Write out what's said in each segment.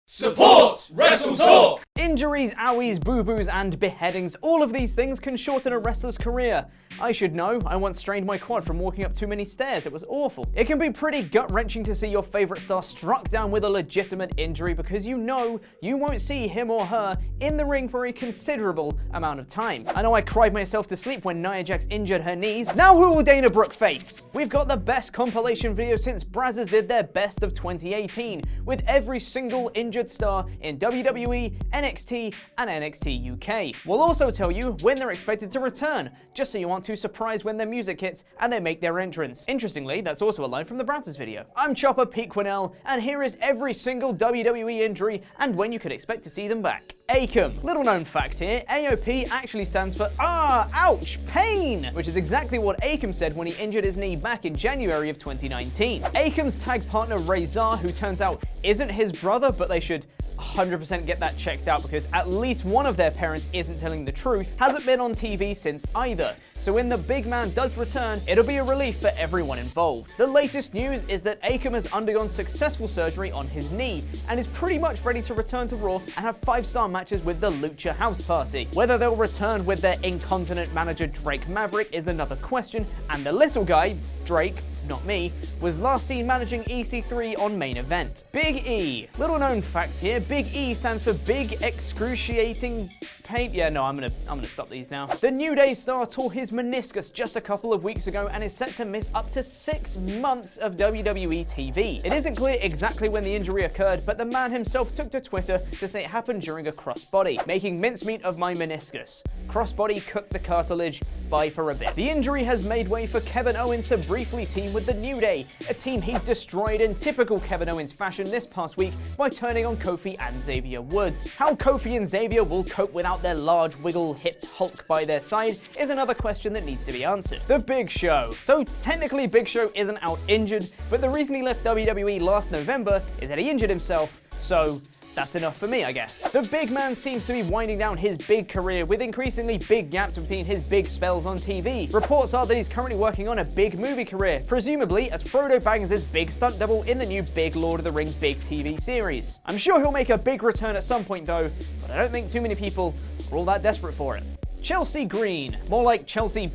Support Wrestle Talk! Injuries, owies, boo-boos, and beheadings, all of these things can shorten a wrestler's career. I should know, I once strained my quad from walking up too many stairs, it was awful. It can be pretty gut-wrenching to see your favorite star struck down with a legitimate injury because you know you won't see him or her in the ring for a considerable amount of time. I know I cried myself to sleep when Nia Jax injured her knees. Now who will Dana Brooke face? We've got the best compilation video since Brazzers did their best of 2018, with every single injured star in WWE, NXT, and NXT UK. We'll also tell you when they're expected to return, just so you aren't too surprised when their music hits and they make their entrance. Interestingly, that's also a line from the Brazzers video. I'm Chopper Pete Quinnell, and here is every single WWE injury and when you could expect to see them back. AKAM. Little known fact here, AOP actually stands for ouch, pain, which is exactly what AKAM said when he injured his knee back in January of 2019. AKAM's tag partner Razor, who turns out isn't his brother, but they should 100% get that checked out because at least one of their parents isn't telling the truth, hasn't been on TV since either. So when the big man does return, it'll be a relief for everyone involved. The latest news is that AKAM has undergone successful surgery on his knee and is pretty much ready to return to Raw and have 5-star matches with the Lucha House Party. Whether they'll return with their incontinent manager Drake Maverick is another question, and the little guy, Drake, not me, was last seen managing EC3 on Main Event. Big E. Little known fact here, Big E stands for Big Excruciating Pain. Yeah, no, I'm gonna stop these now. The New Day star tore his meniscus just a couple of weeks ago and is set to miss up to 6 months of WWE TV. It isn't clear exactly when the injury occurred, but the man himself took to Twitter to say it happened during a crossbody, making mincemeat of my meniscus. Crossbody cooked the cartilage, bye for a bit. The injury has made way for Kevin Owens to briefly team with the New Day, a team he destroyed in typical Kevin Owens fashion this past week by turning on Kofi and Xavier Woods. How Kofi and Xavier will cope without their large wiggle-hipped Hulk by their side is another question that needs to be answered. The Big Show. So technically Big Show isn't out injured, but the reason he left WWE last November is that he injured himself, so that's enough for me, I guess. The big man seems to be winding down his big career with increasingly big gaps between his big spells on TV. Reports are that he's currently working on a big movie career, presumably as Frodo Baggins' big stunt double in the new big Lord of the Rings big TV series. I'm sure he'll make a big return at some point though, but I don't think too many people are all that desperate for it. Chelsea Green. More like Chelsea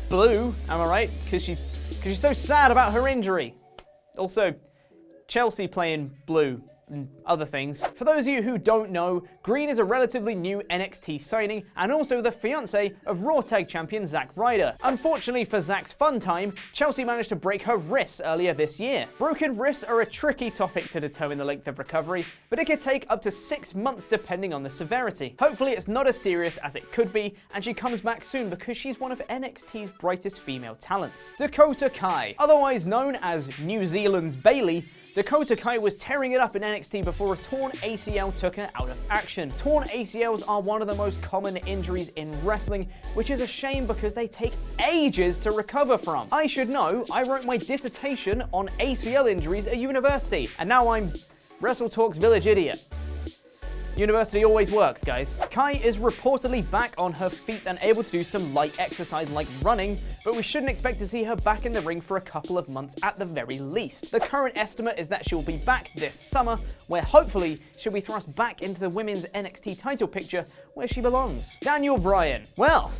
Blue, am I right? Because she's so sad about her injury. Also, Chelsea playing blue and other things. For those of you who don't know, Green is a relatively new NXT signing and also the fiancé of Raw Tag Champion Zack Ryder. Unfortunately for Zack's fun time, Chelsea managed to break her wrists earlier this year. Broken wrists are a tricky topic to determine the length of recovery, but it could take up to 6 months depending on the severity. Hopefully it's not as serious as it could be, and she comes back soon because she's one of NXT's brightest female talents. Dakota Kai, otherwise known as New Zealand's Bayley, Dakota Kai was tearing it up in NXT before a torn ACL took her out of action. Torn ACLs are one of the most common injuries in wrestling, which is a shame because they take ages to recover from. I should know, I wrote my dissertation on ACL injuries at university, and now I'm Wrestle Talk's village idiot. University always works, guys. Kai is reportedly back on her feet and able to do some light exercise like running, but we shouldn't expect to see her back in the ring for a couple of months at the very least. The current estimate is that she'll be back this summer, where hopefully she'll be thrust back into the women's NXT title picture where she belongs. Daniel Bryan. Well,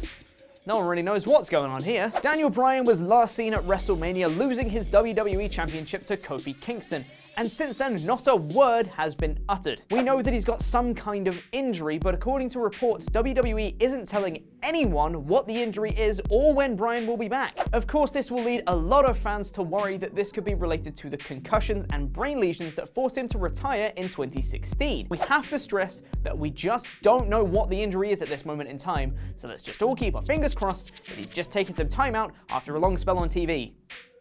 no one really knows what's going on here. Daniel Bryan was last seen at WrestleMania losing his WWE Championship to Kofi Kingston, and since then not a word has been uttered. We know that he's got some kind of injury, but according to reports, WWE isn't telling anyone what the injury is or when Bryan will be back. Of course, this will lead a lot of fans to worry that this could be related to the concussions and brain lesions that forced him to retire in 2016. We have to stress that we just don't know what the injury is at this moment in time, so let's just all keep our fingers crossed that he's just taken some time out after a long spell on TV.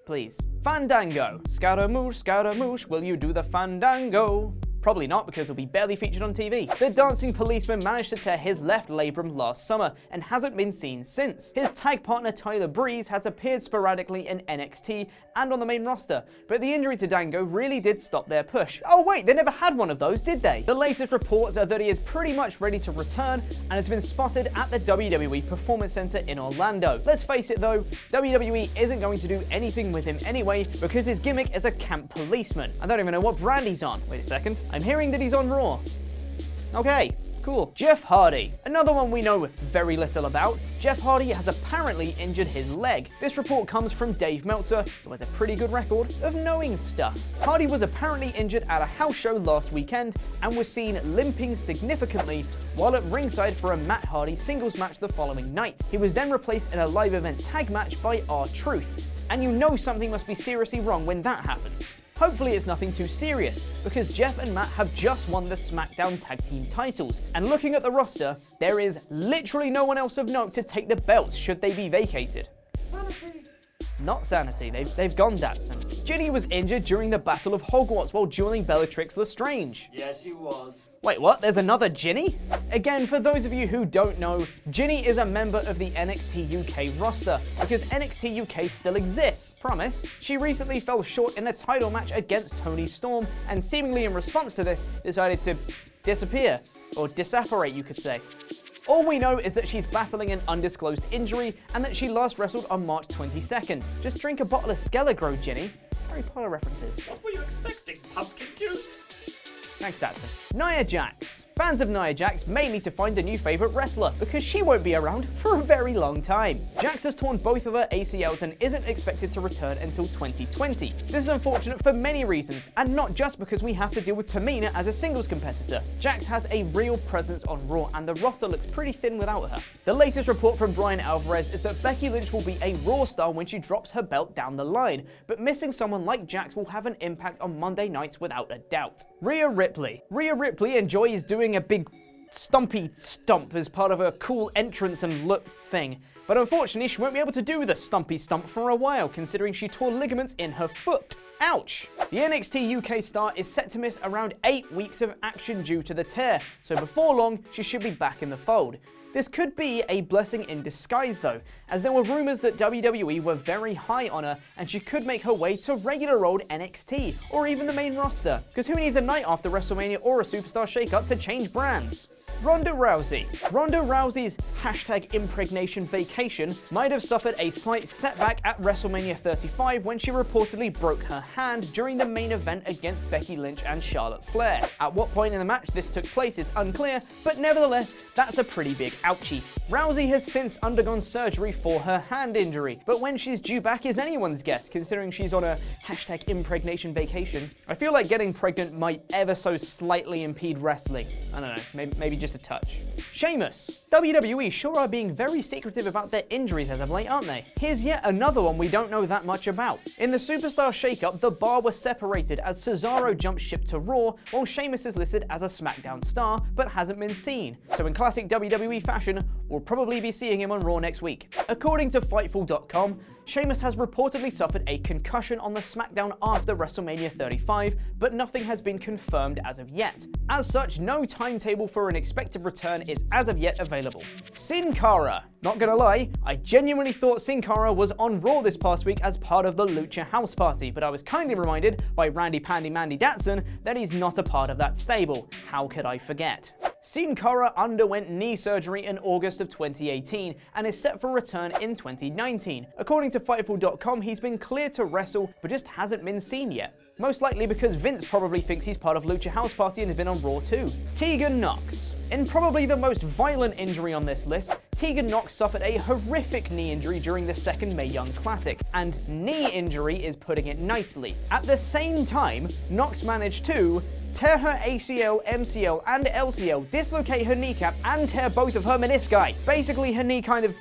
Please. Fandango. Scaramouche, will you do the Fandango? Probably not, because he'll be barely featured on TV. The Dancing Policeman managed to tear his left labrum last summer and hasn't been seen since. His tag partner Tyler Breeze has appeared sporadically in NXT and on the main roster, but the injury to Dango really did stop their push. Oh wait, they never had one of those, did they? The latest reports are that he is pretty much ready to return and has been spotted at the WWE Performance Center in Orlando. Let's face it though, WWE isn't going to do anything with him anyway because his gimmick is a camp policeman. I don't even know what brand he's on. Wait a second. I'm hearing that he's on Raw. Okay, cool. Jeff Hardy. Another one we know very little about. Jeff Hardy has apparently injured his leg. This report comes from Dave Meltzer, who has a pretty good record of knowing stuff. Hardy was apparently injured at a house show last weekend and was seen limping significantly while at ringside for a Matt Hardy singles match the following night. He was then replaced in a live event tag match by R-Truth. And you know something must be seriously wrong when that happens. Hopefully it's nothing too serious, because Jeff and Matt have just won the SmackDown Tag Team titles, and looking at the roster, there is literally no one else of note to take the belts should they be vacated. Sanity. Not Sanity, they've gone Datsun. Ginny was injured during the Battle of Hogwarts while dueling Bellatrix Lestrange. Yes, she was. Wait, what? There's another Ginny? Again, for those of you who don't know, Ginny is a member of the NXT UK roster, because NXT UK still exists, promise. She recently fell short in a title match against Toni Storm, and seemingly in response to this, decided to disappear, or disapparate you could say. All we know is that she's battling an undisclosed injury, and that she last wrestled on March 22nd. Just drink a bottle of Skelligro, Ginny. Harry Potter references. What were you expecting, pumpkin juice? Thanks, Datsun. Nia Jax. Fans of Nia Jax may need to find a new favourite wrestler, because she won't be around for a very long time. Jax has torn both of her ACLs and isn't expected to return until 2020. This is unfortunate for many reasons, and not just because we have to deal with Tamina as a singles competitor. Jax has a real presence on Raw, and the roster looks pretty thin without her. The latest report from Brian Alvarez is that Becky Lynch will be a Raw star when she drops her belt down the line, but missing someone like Jax will have an impact on Monday nights without a doubt. Rhea Ripley. Rhea Ripley enjoys doing a big stompy stomp as part of a cool entrance and look thing, but unfortunately she won't be able to do the stumpy stomp for a while, considering she tore ligaments in her foot. Ouch! The NXT UK star is set to miss around 8 weeks of action due to the tear, so before long she should be back in the fold. This could be a blessing in disguise though, as there were rumours that WWE were very high on her and she could make her way to regular old NXT, or even the main roster, because who needs a night after WrestleMania or a superstar shakeup to change brands? Ronda Rousey. Ronda Rousey's #impregnation vacation might have suffered a slight setback at WrestleMania 35 when she reportedly broke her hand during the main event against Becky Lynch and Charlotte Flair. At what point in the match this took place is unclear, but nevertheless, that's a pretty big ouchie. Rousey has since undergone surgery for her hand injury, but when she's due back is anyone's guess, considering she's on a #impregnation vacation. I feel like getting pregnant might ever so slightly impede wrestling. I don't know, maybe just a touch. Sheamus. WWE sure are being very secretive about their injuries as of late, aren't they? Here's yet another one we don't know that much about. In the Superstar shakeup, the bar was separated as Cesaro jumped ship to Raw, while Sheamus is listed as a SmackDown star, but hasn't been seen. So in classic WWE fashion, we'll probably be seeing him on Raw next week. According to Fightful.com, Sheamus has reportedly suffered a concussion on the SmackDown after WrestleMania 35, but nothing has been confirmed as of yet. As such, no timetable for an expected return is as of yet available. Sin Cara. Not gonna lie, I genuinely thought Sin Cara was on Raw this past week as part of the Lucha House Party, but I was kindly reminded by Randy Pandy Mandy Datsun that he's not a part of that stable. How could I forget? Sin Cara underwent knee surgery in August of 2018 and is set for return in 2019. According to Fightful.com, he's been cleared to wrestle, but just hasn't been seen yet. Most likely because Vince probably thinks he's part of Lucha House Party and has been on Raw too. Tegan Nox. In probably the most violent injury on this list, Tegan Nox suffered a horrific knee injury during the second Mae Young Classic, and knee injury is putting it nicely. At the same time, Nox managed to tear her ACL, MCL, and LCL, dislocate her kneecap, and tear both of her menisci. Basically, her knee kind of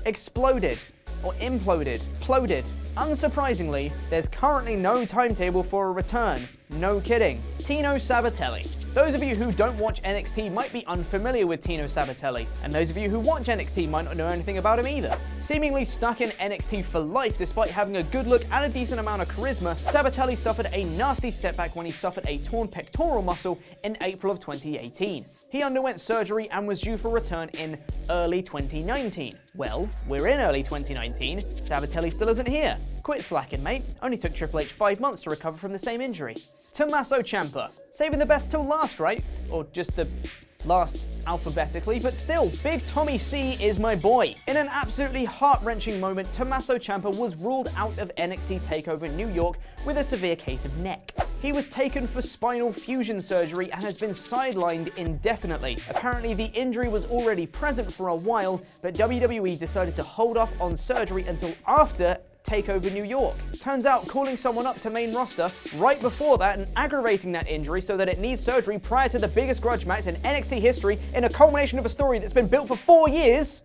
exploded, or imploded, ploded. Unsurprisingly, there's currently no timetable for a return. No kidding. Tino Sabatelli. Those of you who don't watch NXT might be unfamiliar with Tino Sabatelli, and those of you who watch NXT might not know anything about him either. Seemingly stuck in NXT for life despite having a good look and a decent amount of charisma, Sabatelli suffered a nasty setback when he suffered a torn pectoral muscle in April of 2018. He underwent surgery and was due for return in early 2019. Well, we're in early 2019, Sabatelli still isn't here. Quit slacking, mate. Only took Triple H 5 months to recover from the same injury. Tommaso Ciampa. Saving the best till last, right? Or just the last alphabetically, but still, Big Tommy C is my boy. In an absolutely heart-wrenching moment, Tommaso Ciampa was ruled out of NXT TakeOver New York with a severe case of neck. He was taken for spinal fusion surgery and has been sidelined indefinitely. Apparently, the injury was already present for a while, but WWE decided to hold off on surgery until after TakeOver New York. Turns out calling someone up to main roster right before that and aggravating that injury so that it needs surgery prior to the biggest grudge match in NXT history in a culmination of a story that's been built for 4 years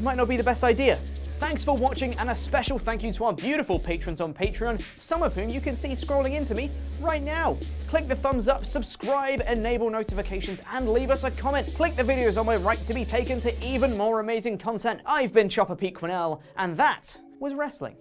might not be the best idea. Thanks for watching, and a special thank you to our beautiful patrons on Patreon, some of whom you can see scrolling into me right now. Click the thumbs up, subscribe, enable notifications, and leave us a comment. Click the videos on my right to be taken to even more amazing content. I've been Chopper Pete Quinnell, and that was wrestling.